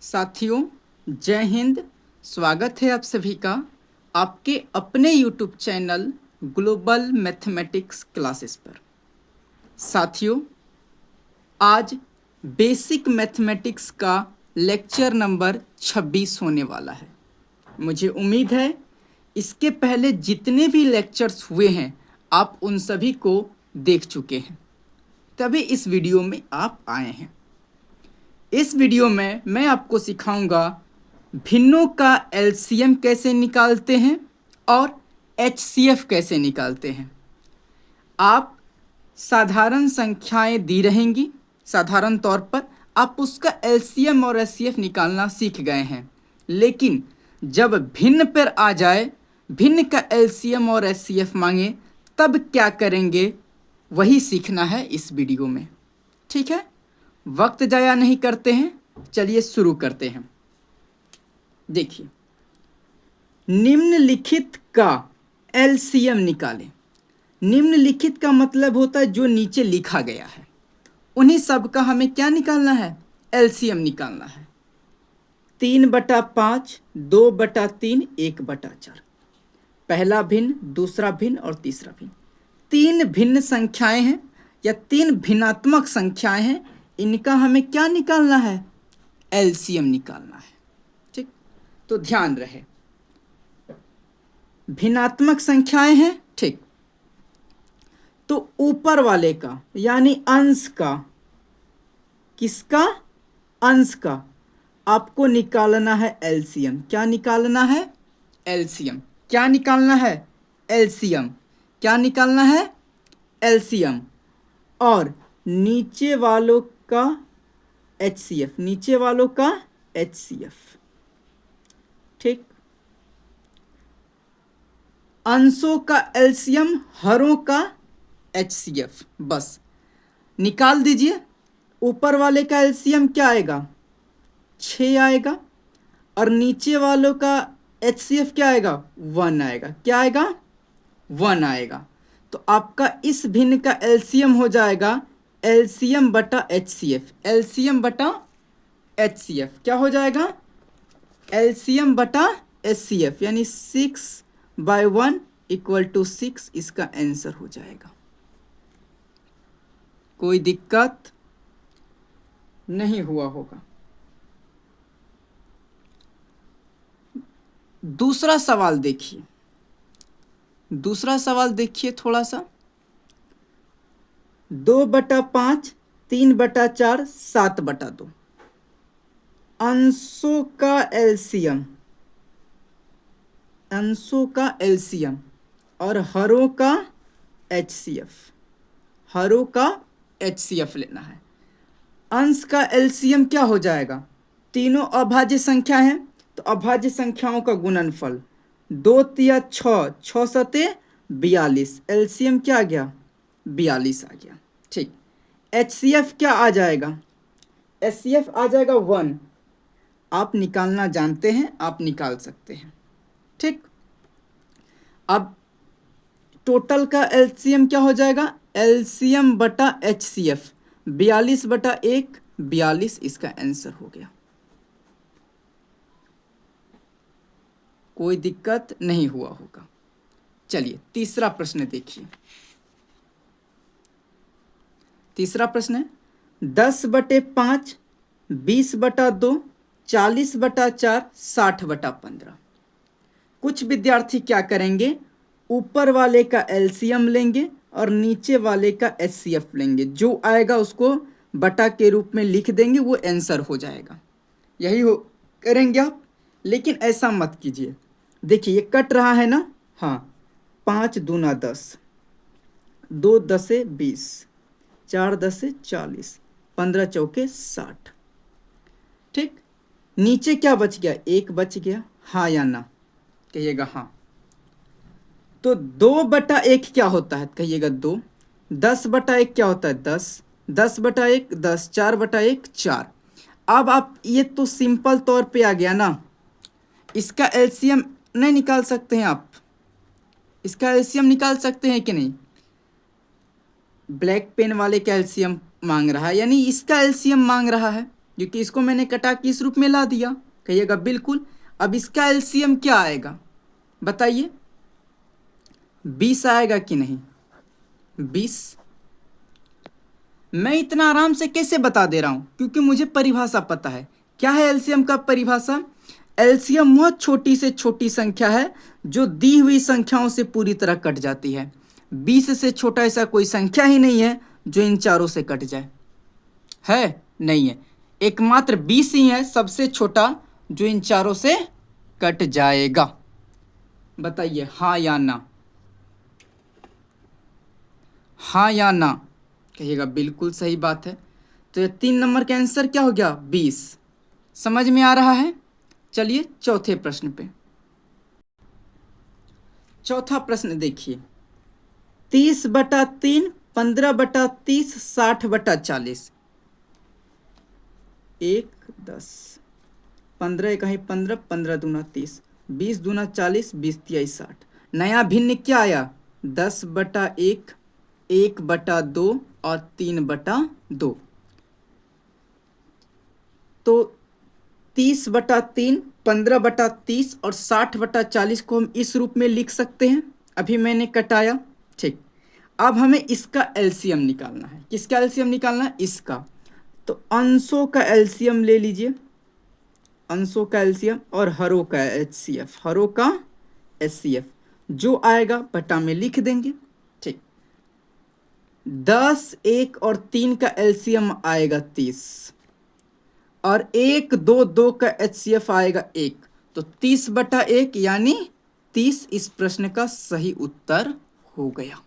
साथियों, जय हिंद। स्वागत है आप सभी का आपके अपने YouTube channel global mathematics classes पर। साथियों, आज बेसिक मैथमेटिक्स का लेक्चर नंबर 26 होने वाला है। मुझे उम्मीद है इसके पहले जितने भी लेक्चर्स हुए हैं आप उन सभी को देख चुके हैं, तभी इस वीडियो में आप आए हैं। इस वीडियो में मैं आपको सिखाऊंगा भिन्नों का एलसीएम कैसे निकालते हैं और एचसीएफ कैसे निकालते हैं। आप साधारण संख्याएं दी रहेंगी, साधारण तौर पर आप उसका एलसीएम और एचसीएफ निकालना सीख गए हैं, लेकिन जब भिन्न पर आ जाए, भिन्न का एलसीएम और एचसीएफ मांगे, तब क्या करेंगे वही सीखना है इस वीडियो में। ठीक है, वक्त जाया नहीं करते हैं, चलिए शुरू करते हैं। देखिए, निम्नलिखित का एलसीएम निकालें। निम्नलिखित का मतलब होता है जो नीचे लिखा गया है, उन्हीं सब का हमें क्या निकालना है, एलसीएम निकालना है। 3/5, 2/3, 1/4। पहला भिन्न, दूसरा भिन्न और तीसरा भिन्न। तीन भिन्न संख्याएं हैं या तीन भिन्नात्मक संख्याएं हैं, इनका हमें क्या निकालना है, एलसीएम निकालना है। ठीक, तो ध्यान रहे, भिन्नात्मक संख्याएं हैं। ठीक, तो ऊपर वाले का यानी अंश का, किसका, अंश का आपको निकालना है एलसीएम। क्या निकालना है, एलसीएम। क्या निकालना है, एलसीएम। क्या निकालना है, एलसीएम। और नीचे वालों का एचसीएफ, नीचे वालों का एचसीएफ। ठीक, अंशों का एलसीएम, हरों का एचसीएफ, बस निकाल दीजिए। ऊपर वाले का एलसीएम क्या आएगा, 6 आएगा, और नीचे वालों का एचसीएफ क्या आएगा, 1 आएगा। क्या आएगा, 1 आएगा। तो आपका इस भिन्न का एलसीएम हो जाएगा एलसीएम बटा एचसीएफ। एलसीएम बटा एचसीएफ क्या हो जाएगा, एलसीएम बटा एचसीएफ, यानी 6/1 = 6 इसका आंसर हो जाएगा। कोई दिक्कत नहीं हुआ होगा। दूसरा सवाल देखिए, दूसरा सवाल देखिए थोड़ा सा। 2/5, 3/4, 7/2। अंशों का एलसीएम, अंशों का एलसीएम और हरों का एचसीएफ, हरों का एचसीएफ लेना है। अंश का एलसीएम क्या हो जाएगा, तीनों अभाज्य संख्या हैं तो अभाज्य संख्याओं का गुणनफल, 2 तिया 6, 6 सते 42, एलसीएम क्या आ गया, 42 आ गया। ठीक, एचसीएफ क्या आ जाएगा, एचसीएफ आ जाएगा 1। आप निकालना जानते हैं, आप निकाल सकते हैं। ठीक, अब टोटल का एलसीएम क्या हो जाएगा, एलसीएम बटा एचसीएफ, 42/1, 42 इसका आंसर हो गया। कोई दिक्कत नहीं हुआ होगा। चलिए तीसरा प्रश्न देखिए। तीसरा प्रश्न है 10/5, 20/2, 40/4, 60/15। कुछ विद्यार्थी क्या करेंगे, ऊपर वाले का एलसीएम लेंगे और नीचे वाले का एचसीएफ लेंगे, जो आएगा उसको बटा के रूप में लिख देंगे, वो आंसर हो जाएगा। यही हो करेंगे आप, लेकिन ऐसा मत कीजिए। देखिए ये कट रहा है ना, हाँ, 5 दूना 10, 2 10 20, 4 10 40, 15 चौके 60। ठीक, नीचे क्या बच गया, 1 बच गया, हाँ या ना कहिएगा, हाँ। तो 2/1 क्या होता है, कहिएगा 2। 10/1 क्या होता है, 10। 10/1 10, 4/1 4। अब आप ये तो सिंपल तौर पे आ गया ना, इसका एलसीएम नहीं निकाल सकते हैं आप, इसका एलसीएम निकाल सकते हैं कि नहीं, ब्लैक पेन वाले का एलसीएम मांग रहा है, यानी इसका एलसीएम मांग रहा है। क्योंकि इसको मैंने कटा के इस रूप में ला दिया। कहिएगा बिल्कुल। अब इसका एलसीएम क्या आएगा बताइए, 20 आएगा कि नहीं? 20। मैं इतना आराम से कैसे बता दे रहा हूं? क्योंकि मुझे परिभाषा पता है। क्या है एलसीएम का परिभाषा? एलसीएम वह छोटी से छोटी संख्या है जो दी हुई संख्याओं से पूरी तरह कट जाती है। 20 से छोटा ऐसा कोई संख्या ही नहीं है जो इन चारों से कट जाए। है? नहीं है। एकमात्र 20 ही है सबसे छोटा जो इन चारों से कट जाएगा। बताइए हाँ या ना? हाँ या ना? कहिएगा बिल्कुल सही बात है। तो ये 3 नंबर का आंसर क्या हो गया? 20। समझ में आ रहा है? चलिए चौथे प्रश्न पे। चौथा प्रश्न देखिए, 30/3, 15/30, 60/40। 1 10 15 1 15, 15 दूना 30, 20 दूना 40, 20 तिया 60। नया भिन्न क्या आया? 10/1, 1/2 और 3/2। तो 30/3, 15/30 और 60/40 को हम इस रूप में लिख सकते हैं। अभी मैंने कटाया, ठीक। अब हमें इसका एलसीएम निकालना है। किसका एलसीएम निकालना है? इसका। तो अंशों का एलसीएम ले लीजिए, अंशों का एलसीएम, और हरों का एचसीएफ, हरों का एचसीएफ जो आएगा बटा में लिख देंगे, ठीक। 10, 1 और 3 का एलसीएम आएगा 30, और 1 2 2 का एचसीएफ आएगा 1। तो 30/1 यानी 30 इस प्रश्न का सही उत्तर हो गया।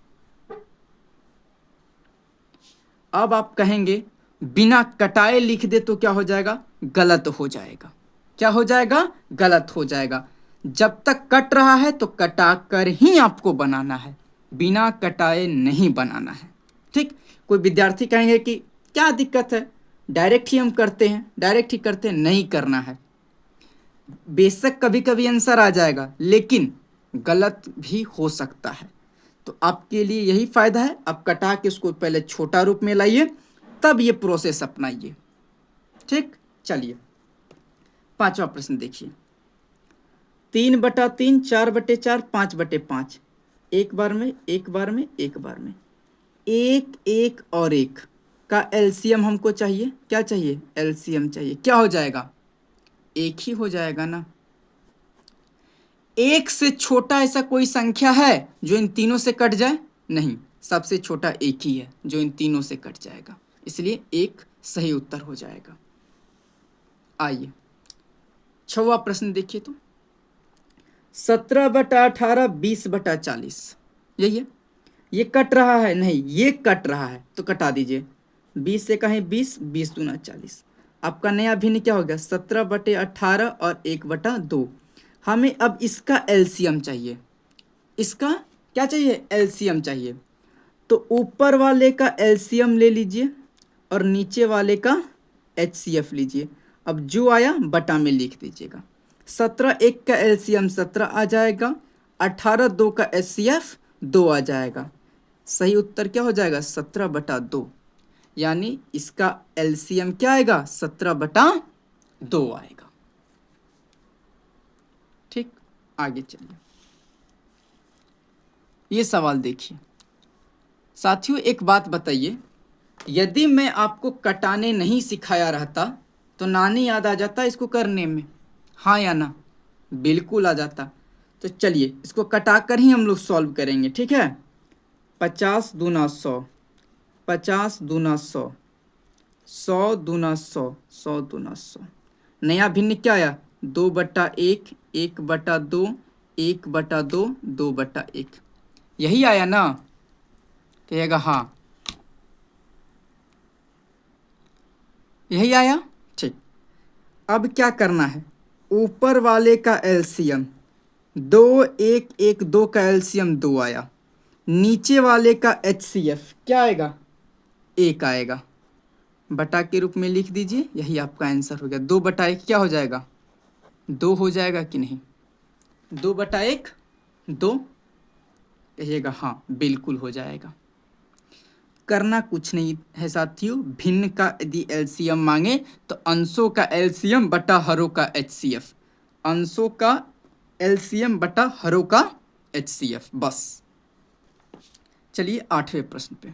अब आप कहेंगे बिना कटाए लिख दे तो क्या हो जाएगा? गलत हो जाएगा। क्या हो जाएगा? गलत हो जाएगा। जब तक कट रहा है तो कटा कर ही आपको बनाना है, बिना कटाए नहीं बनाना है, ठीक। कोई विद्यार्थी कहेंगे कि क्या दिक्कत है, डायरेक्ट ही हम करते हैं, डायरेक्ट ही करते हैं, नहीं करना है। बेशक कभी कभी आंसर आ जाएगा लेकिन गलत भी हो सकता है। तो आपके लिए यही फायदा है, आप कटा के उसको पहले छोटा रूप में लाइए, तब ये प्रोसेस अपनाइए, ठीक। चलिए पांचवा प्रश्न देखिए, 3/3, 4/4, 5/5। एक बार में, एक बार में, एक बार में, 1 1 और 1 का एलसीएम हमको चाहिए। क्या चाहिए? एलसीएम चाहिए। क्या हो जाएगा? 1 ही हो जाएगा ना। 1 से छोटा ऐसा कोई संख्या है जो इन तीनों से कट जाए? नहीं, सबसे छोटा 1 ही है जो इन तीनों से कट जाएगा, इसलिए 1 सही उत्तर हो जाएगा। आइए छठवां प्रश्न देखिए, तो 17/18, 20/40। यही है। ये कट रहा है? नहीं, ये कट रहा है, तो कटा दीजिए। 20 से कहीं 20, 20 दूना 40। आपका नया भिन्न क्या हो गया? 17/18 और 1/2। हमें अब इसका एलसीएम चाहिए। इसका क्या चाहिए? एलसीएम चाहिए। तो ऊपर वाले का एलसीएम ले लीजिए और नीचे वाले का एचसीएफ लीजिए। अब जो आया बटा में लिख दीजिएगा। 17 1 का एलसीएम 17 आ जाएगा, 18 2 का एचसीएफ 2 आ जाएगा। सही उत्तर क्या हो जाएगा? 17/2, यानी इसका एलसीएम क्या आएगा? 17/2 आएगा, ठीक। आगे चलिए, ये सवाल देखिए साथियों। एक बात बताइए, यदि मैं आपको कटाने नहीं सिखाया रहता तो नानी याद आ जाता इसको करने में? हाँ या ना? बिल्कुल आ जाता। तो चलिए इसको कटा कर ही हम लोग सॉल्व करेंगे, ठीक है। 50 दूना 100, 50 दूना 100, 100 दूना 100, 100 दूना 100। नया भिन्न क्या आया? 2/1, 1/2, 1/2, 2/1। यही आया ना? कहिएगा हाँ, यही आया, ठीक। अब क्या करना है? ऊपर वाले का एलसीएम 2 1 1 2 का एलसीएम 2 आया, नीचे वाले का एचसीएफ क्या आएगा? 1 आएगा। बटा के रूप में लिख दीजिए, यही आपका आंसर हो गया। 2/1 क्या हो जाएगा? 2 हो जाएगा कि नहीं? 2/1 2। कहिएगा हाँ, बिल्कुल हो जाएगा। करना कुछ नहीं है साथियों। भिन्न का यदि एलसीएम मांगे तो अंशों का एलसीएम बटा हरों का एचसीएफ, अंशों का एलसीएम बटा हरों का एचसीएफ, बस। चलिए 8वें प्रश्न पे।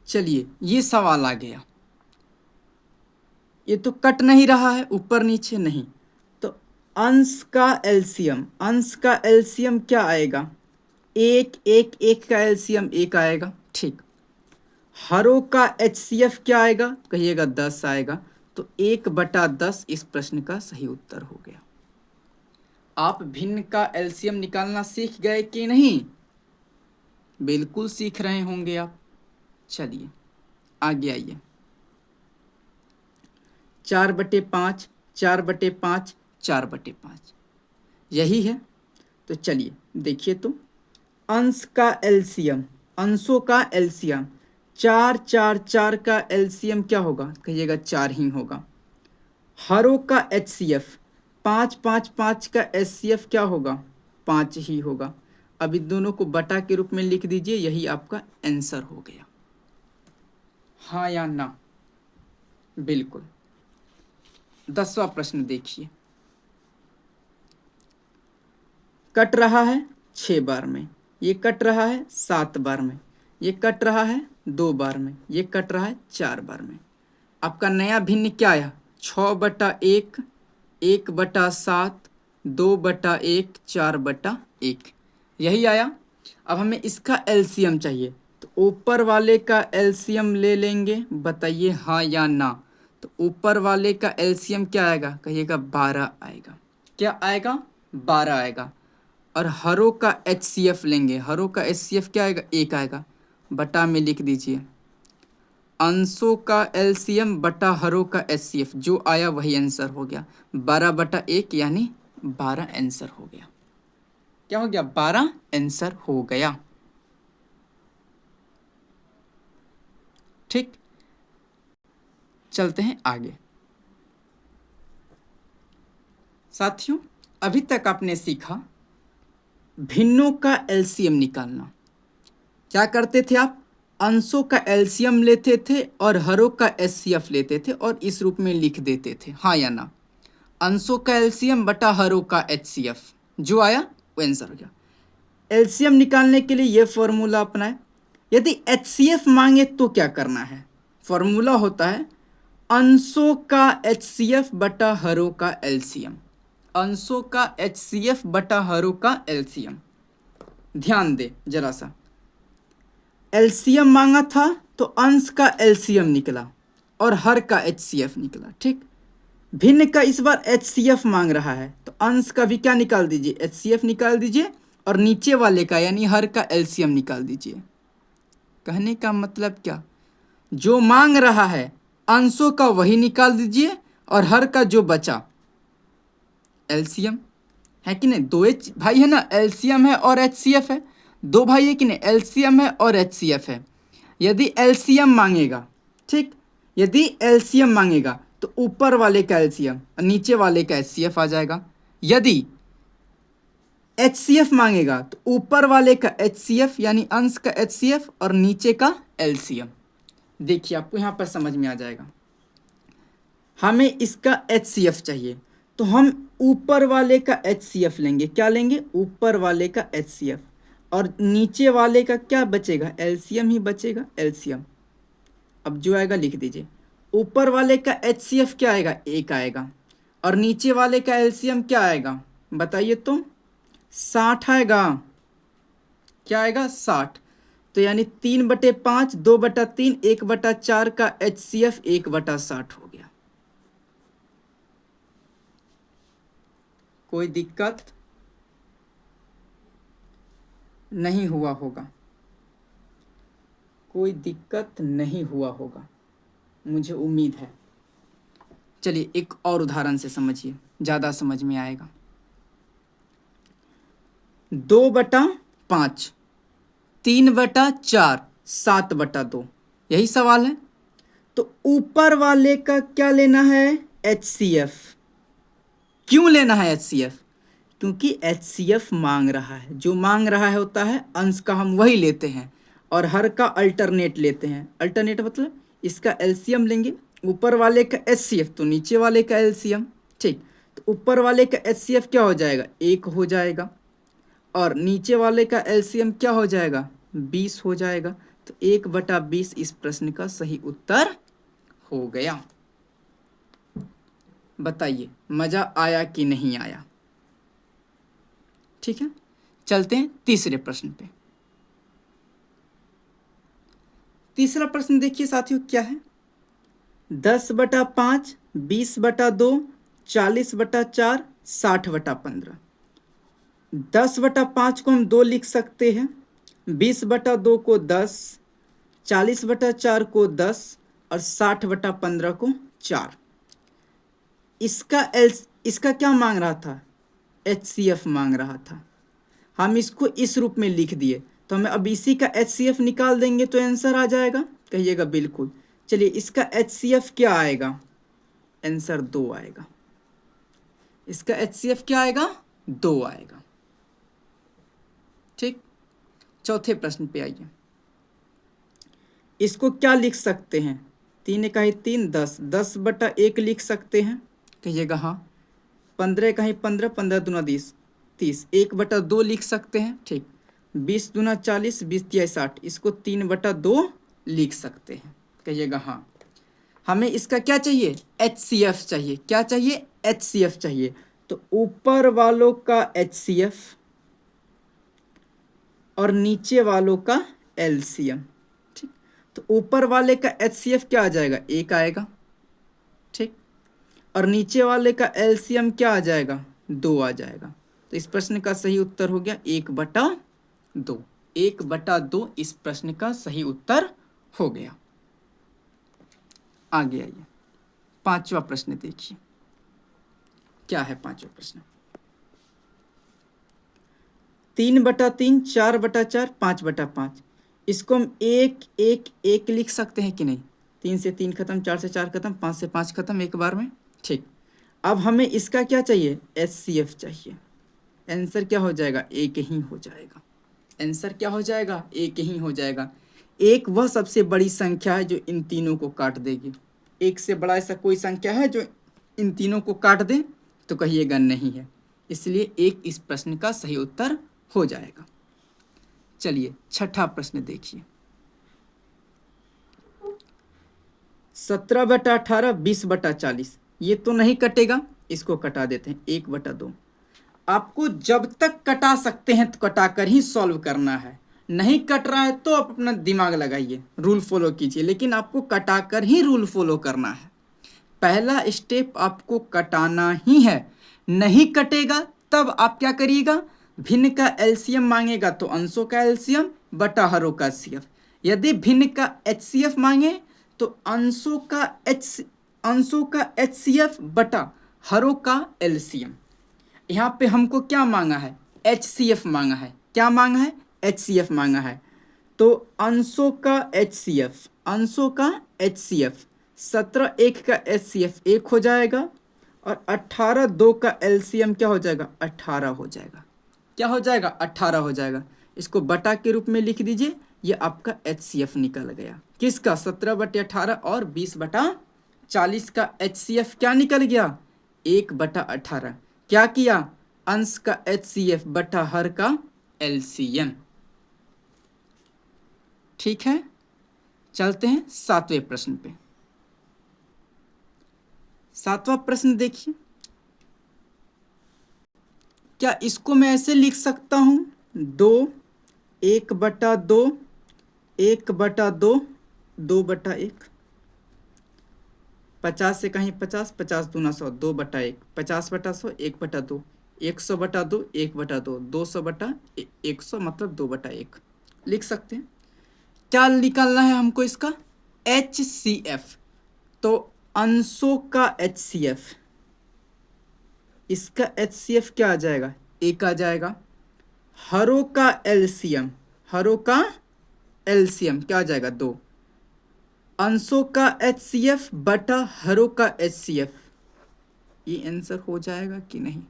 चलिए ये सवाल आ गया, ये तो कट नहीं रहा है, ऊपर नीचे नहीं, तो अंश का एलसीएम, अंश का एलसीएम क्या आएगा? एक एक एक का एलसीएम एक आएगा, ठीक। हरों का एचसीएफ क्या आएगा? कहिएगा 10 आएगा। तो 1/10 इस प्रश्न का सही उत्तर हो गया। आप भिन्न का एलसीएम निकालना सीख गए कि नहीं? बिल्कुल सीख रहे होंगे आप। चलिए आगे आइए। 4/5, 4/5, 4/5 यही है। तो चलिए देखिए, तो अंश का एलसीएम, अंशों का एलसीएम 4 4 4 का एलसीएम क्या होगा? कहिएगा 4 ही होगा। हरों का एचसीएफ 5 5 5 का एचसीएफ क्या होगा? 5 ही होगा। अब इन दोनों को बटा के रूप में लिख दीजिए, यही आपका आंसर हो गया। हाँ या ना? बिल्कुल। 10वां प्रश्न देखिए। कट रहा है 6 बार में, ये कट रहा है 7 बार में, ये कट रहा है 2 बार में, ये कट रहा है 4 बार में। आपका नया भिन्न क्या आया? 6/1, 1/7, 2/1, 4/1, यही आया। अब हमें इसका एलसीएम चाहिए, तो ऊपर वाले का एलसीएम ले लेंगे। बताइए हाँ या ना? तो ऊपर वाले का एलसीएम क्या आएगा? कहिएगा 12 आएगा। क्या आएगा? 12 आएगा। और हरों का एचसीएफ लेंगे, हरों का एचसीएफ क्या आएगा? 1 आएगा। बटा में लिख दीजिए, अंशों का एलसीएम बटा हरों का एचसीएफ, जो आया वही आंसर हो गया। 12/1 यानी 12 आंसर हो गया। क्या हो गया? 12 आंसर हो गया। ठीक, चलते हैं आगे। साथियों अभी तक आपने सीखा भिन्नों का एलसीएम निकालना। क्या करते थे आप? अंशों का एलसीएम लेते थे और हरों का एचसीएफ लेते थे और इस रूप में लिख देते थे। हाँ या ना? अंशों का एलसीएम बटा हरों का एचसीएफ, जो आया वो आंसर हो गया। एलसीएम निकालने के लिए ये फॉर्मूला अपनाएं। यदि एचसीएफ मांगे तो क्या करना है? फॉर्मूला होता है अंशों का एचसीएफ बटा हरों का एलसीएम, अंशों का एचसीएफ बटा हरों का एलसीएम। ध्यान दे जरा सा, एलसीएम मांगा था तो अंश का एलसीएम निकला और हर का एचसीएफ निकला, ठीक। भिन्न का इस बार एचसीएफ मांग रहा है, तो अंश का भी क्या निकाल दीजिए? एचसीएफ निकाल दीजिए और नीचे वाले का यानी हर का एलसीएम निकाल दीजिए। कहने का मतलब क्या? जो मांग रहा है अंशों का वही निकाल दीजिए और हर का जो बचा एलसीएम है कि नहीं? दो भाई है ना, एलसीएम है और एचसीएफ है। दो भाई है कि नहीं? एलसीएम है और एचसीएफ है। यदि एलसीएम मांगेगा, ठीक, यदि एलसीएम मांगेगा तो ऊपर वाले का एलसीएम और नीचे वाले का एचसीएफ आ जाएगा। यदि एचसीएफ मांगेगा तो ऊपर वाले का एचसीएफ यानी अंश का एचसीएफ और नीचे का एलसीएम। देखिए आपको यहाँ पर समझ में आ जाएगा। हमें इसका एचसीएफ चाहिए तो हम ऊपर वाले का एचसीएफ लेंगे। क्या लेंगे? ऊपर वाले का एचसीएफ, और नीचे वाले का क्या बचेगा? एलसीएम ही बचेगा, एलसीएम। अब जो आएगा लिख दीजिए। ऊपर वाले का एचसीएफ क्या आएगा? 1 आएगा। और नीचे वाले का एलसीएम क्या आएगा? बताइए तो। 60 आएगा। क्या आएगा? 60। तो यानी 3/5, 2/3, 1/4 का एचसीएफ 1/60 हो गया। कोई दिक्कत नहीं हुआ होगा, कोई दिक्कत नहीं हुआ होगा, मुझे उम्मीद है। चलिए एक और उदाहरण से समझिए, ज़्यादा समझ में आएगा। 2/5, 3/4, 7/2, यही सवाल है। तो ऊपर वाले का क्या लेना है? एचसीएफ। क्यों लेना है एचसीएफ? क्योंकि HCF मांग रहा है, जो मांग रहा है होता है अंश का हम वही लेते हैं और हर का अल्टरनेट लेते हैं। अल्टरनेट मतलब इसका एलसीएम लेंगे, ऊपर वाले का HCF तो नीचे वाले का एलसीएम। ठीक, तो ऊपर वाले का HCF क्या हो जाएगा, 1 हो जाएगा, और नीचे वाले का एलसीएम क्या हो जाएगा, 20 हो जाएगा। तो 1/20 इस प्रश्न का सही उत्तर हो गया। बताइए मजा आया कि नहीं आया। ठीक है, चलते हैं तीसरे प्रश्न पे। तीसरा प्रश्न देखिए साथियों क्या है, 10/5, 20/2, 40/4, 60/15। 10/5 को हम 2 लिख सकते हैं, 20/2 को 10, 40/4 को 10 और 60/15 को 4। इसका क्या मांग रहा था, HCF मांग रहा था। हम इसको इस रूप में लिख दिए, तो हमें अब इसी का HCF निकाल देंगे तो आंसर आ जाएगा, कहिएगा बिल्कुल। चलिए इसका HCF क्या आएगा, आंसर 2 आएगा। इसका HCF क्या आएगा, 2 आएगा। ठीक, चौथे प्रश्न पे आइए। इसको क्या लिख सकते हैं, 3 इकाई 3, 10, 10/1 लिख सकते हैं, कहिएगा हाँ। 15 इकाई 15, 15 दूना 20, 30, 1/2 लिख सकते हैं। ठीक, 20 दूना 40, 20 तिया 60, इसको 3/2 लिख सकते हैं, कहिएगा हाँ। हमें इसका क्या चाहिए, HCF चाहिए। क्या चाहिए, HCF चाहिए। तो ऊपर वालों का HCF और नीचे वालों का LCM। ठीक, तो ऊपर वाले का HCF क्या आ जाएगा, 1 आएगा। ठीक, और नीचे वाले का LCM क्या आ जाएगा, 2 आ जाएगा। तो इस प्रश्न का सही उत्तर हो गया 1/2। 1/2 इस प्रश्न का सही उत्तर हो गया। आगे आइए, पांचवा प्रश्न देखिए क्या है। पांचवा प्रश्न, 3/3, 4/4, 5/5। इसको हम 1/1 लिख सकते हैं कि नहीं। 3 से 3 खत्म, 4 से 4 खत्म, 5 से 5 खत्म एक बार में। ठीक, अब हमें इसका क्या चाहिए, HCF चाहिए। आंसर क्या हो जाएगा, 1 ही हो जाएगा। आंसर क्या हो जाएगा, 1 ही हो जाएगा। 1 वह सबसे बड़ी संख्या है जो इन तीनों को काट देगी। 1 से बड़ा ऐसा कोई संख्या है जो इन तीनों को काट दे, तो कहिएगा नहीं है। इसलिए 1 इस प्रश्न का सही उत्तर हो जाएगा। चलिए छठा प्रश्न देखिए, 17/18, 20/40। ये तो नहीं कटेगा, इसको कटा देते हैं, 1/2। आपको जब तक कटा सकते हैं तो कटा कर ही सॉल्व करना है। नहीं कट रहा है तो आप अपना दिमाग लगाइए, रूल फॉलो कीजिए, लेकिन आपको कटा कर ही रूल फॉलो करना है। पहला स्टेप आपको कटाना ही है। नहीं कटेगा तब आप क्या करिएगा, भिन्न का एलसीएम मांगेगा तो अंशों का एलसीएम बटा हरों का एचसीएफ। यदि भिन्न का एचसीएफ मांगे तो अंशों का एचसीएफ बटा हरों का एलसीएम। यहाँ पे हमको क्या मांगा है, HCF मांगा है। क्या मांगा है, HCF मांगा है। तो अंशों का HCF, अंशों का HCF, 17/1 का HCF 1 हो जाएगा और 18/2 का LCM क्या हो जाएगा, 18 हो जाएगा। क्या हो जाएगा, 18 हो जाएगा। इसको बटा के रूप में लिख दीजिए, ये आपका HCF निकल गया। किसका, 17/18 और 20/40 का HCF क्या निकल गया, 1/18। क्या किया, अंश का HCF बटा हर का LCM। ठीक है, चलते हैं सातवें प्रश्न पे। सातवां प्रश्न देखिए, क्या इसको मैं ऐसे लिख सकता हूं, 2, 1/2, 1/2, 2/1। 50 से कहीं 50, 50 दूना 100, 2/1, 50/100, 1/2, 100/2, 1/2, 200/100 मतलब 2/1 लिख सकते हैं। क्या निकालना है हमको इसका, HCF। तो अंशों का HCF, इसका HCF क्या आ जाएगा, 1 आ जाएगा। हरों का LCM, हरों का LCM क्या आ जाएगा, 2। अंशों का HCF बटा हरों का HCF, ये आंसर हो जाएगा कि नहीं।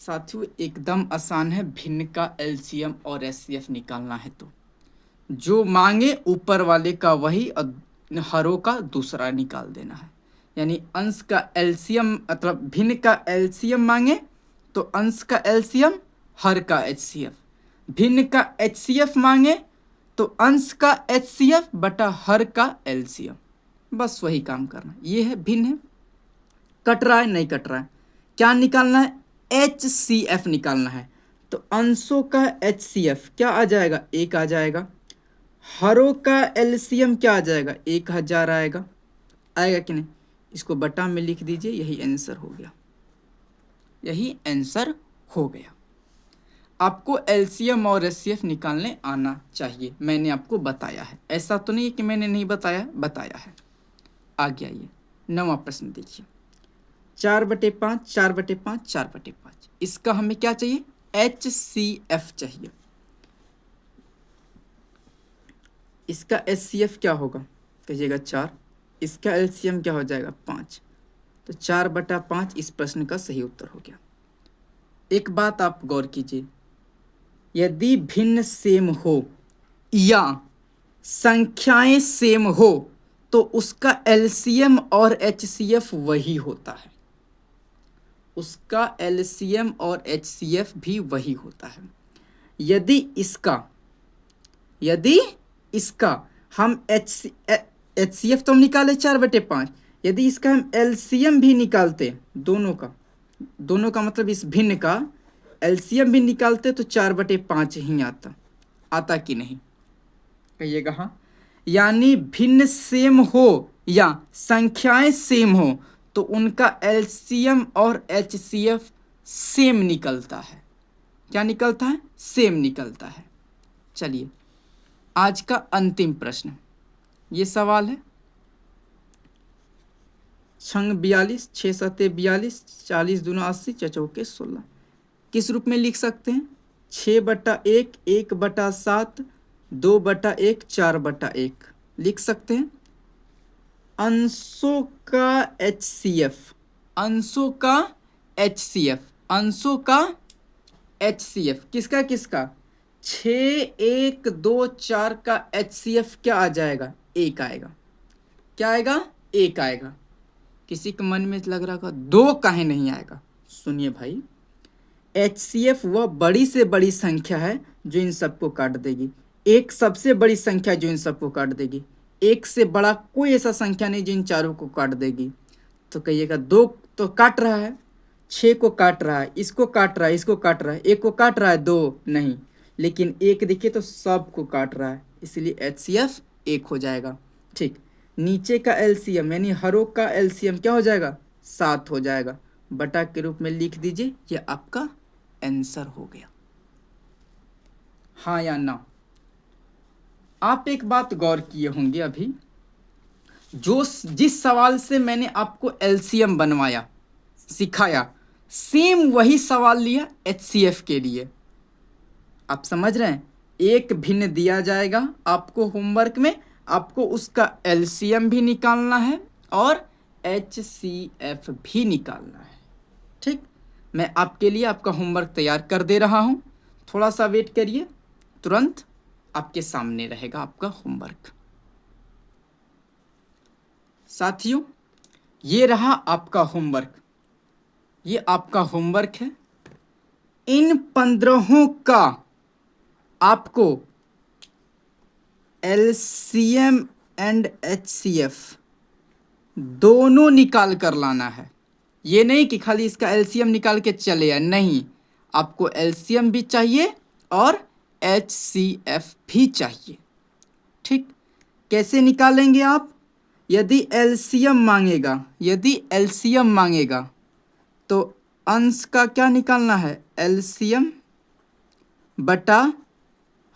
साथियों एकदम आसान है, भिन्न का एलसीएम और एचसीएफ निकालना है तो जो मांगे ऊपर वाले का वही और हरों का दूसरा निकाल देना है। यानी अंश का एलसीएम मतलब भिन्न का एलसीएम मांगे तो अंश का एलसीएम हर का एचसीएफ, भिन्न का एचसीएफ मांगे तो अंश का एचसीएफ बटा हर का एलसीएम, बस वही काम करना। ये है भिन्न है, कट रहा है नहीं कट रहा है, क्या निकालना है, एचसीएफ निकालना है। तो अंशों का एचसीएफ क्या आ जाएगा, 1 आ जाएगा। हरों का एलसीएम क्या आ जाएगा, 1000 आएगा, आएगा कि नहीं। इसको बटा में लिख दीजिए, यही आंसर हो गया, यही आंसर हो गया। आपको एलसीएम और एचसीएफ निकालने आना चाहिए, मैंने आपको बताया है, ऐसा तो नहीं है कि मैंने नहीं बताया, बताया है। आगे आइए 9वां प्रश्न देखिए, 4/5 4/5 4/5, इसका हमें क्या चाहिए, एचसीएफ चाहिए। इसका एचसीएफ क्या होगा, कहिएगा 4, इसका एलसीएम क्या हो जाएगा 5, तो 4/5 इस प्रश्न का सही उत्तर हो गया। एक बात आप गौर कीजिए, यदि भिन्न सेम हो या संख्याएं सेम हो तो उसका एलसीएम और एचसीएफ वही होता है, उसका एलसीएम और एचसीएफ भी वही होता है। यदि इसका हम एचसीएफ तो हम निकाले 4/5, यदि इसका हम एलसीएम भी निकालते, दोनों का मतलब इस भिन्न का एलसीएम भी निकालते तो 4/5 ही आता कि नहीं, कहिएगा हाँ। यानी भिन्न सेम हो या संख्याएं सेम हो तो उनका एलसीएम और एचसीएफ सेम निकलता है, क्या निकलता है, सेम निकलता है। चलिए आज का अंतिम प्रश्न, ये सवाल है 6 42 6 7 42 40 दूना 80 चचौके 16, किस रूप में लिख सकते हैं, 6/1 1/7 2/1 4/1 लिख सकते हैं। अंशों का एचसीएफ, अंशों का एचसीएफ, अंशों का एचसीएफ किसका 6 1 2 4 का एचसीएफ क्या आ जाएगा, 1 आएगा, क्या आएगा, 1 आएगा। किसी के मन में लग रहा होगा 2 काहे नहीं आएगा, सुनिए भाई, एचसीएफ वह बड़ी से बड़ी संख्या है जो इन सबको काट देगी, एक सबसे बड़ी संख्या जो इन सबको काट देगी, एक से बड़ा कोई ऐसा संख्या नहीं जो इन चारों को काट देगी। तो कहिएगा 2 तो काट रहा है, 6 को काट रहा है, इसको काट रहा है, इसको काट रहा है, 1 को काट रहा है, 2 नहीं, लेकिन 1 देखिए तो सबको काट रहा है, इसलिए एचसीएफ 1 हो जाएगा। ठीक, नीचे का एलसीएम यानी हरों का एलसीएम क्या हो जाएगा, 7 हो जाएगा, बटा के रूप में लिख दीजिए, ये आपका आंसर हो गया, हाँ या ना। आप एक बात गौर किए होंगे, अभी जिस सवाल से मैंने आपको एलसीएम बनवाया सिखाया, सेम वही सवाल लिया एचसीएफ के लिए, आप समझ रहे हैं। एक भिन्न दिया जाएगा आपको होमवर्क में, आपको उसका एलसीएम भी निकालना है और एचसीएफ भी निकालना है। ठीक, मैं आपके लिए आपका होमवर्क तैयार कर दे रहा हूं, थोड़ा सा वेट करिए, तुरंत आपके सामने रहेगा आपका होमवर्क। साथियों ये रहा आपका होमवर्क, ये आपका होमवर्क है। इन 15 का आपको एलसीएम एंड एचसीएफ दोनों निकाल कर लाना है, ये नहीं कि खाली इसका एलसीएम निकाल के चले आए, नहीं, आपको एलसीएम भी चाहिए और एचसीएफ भी चाहिए। ठीक, कैसे निकालेंगे आप, यदि एलसीएम मांगेगा तो अंश का क्या निकालना है, एलसीएम बटा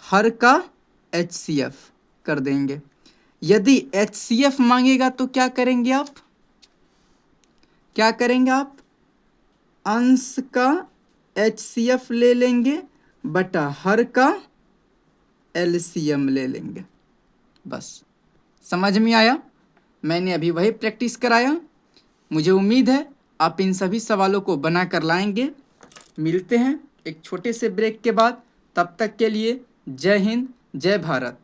हर का एचसीएफ कर देंगे। यदि एचसीएफ मांगेगा तो क्या करेंगे आप, अंश का एचसीएफ ले लेंगे बटा हर का एलसीएम ले लेंगे। बस समझ में आया, मैंने अभी वही प्रैक्टिस कराया, मुझे उम्मीद है आप इन सभी सवालों को बना कर लाएंगे। मिलते हैं एक छोटे से ब्रेक के बाद। तब तक के लिए जय हिंद, जय भारत।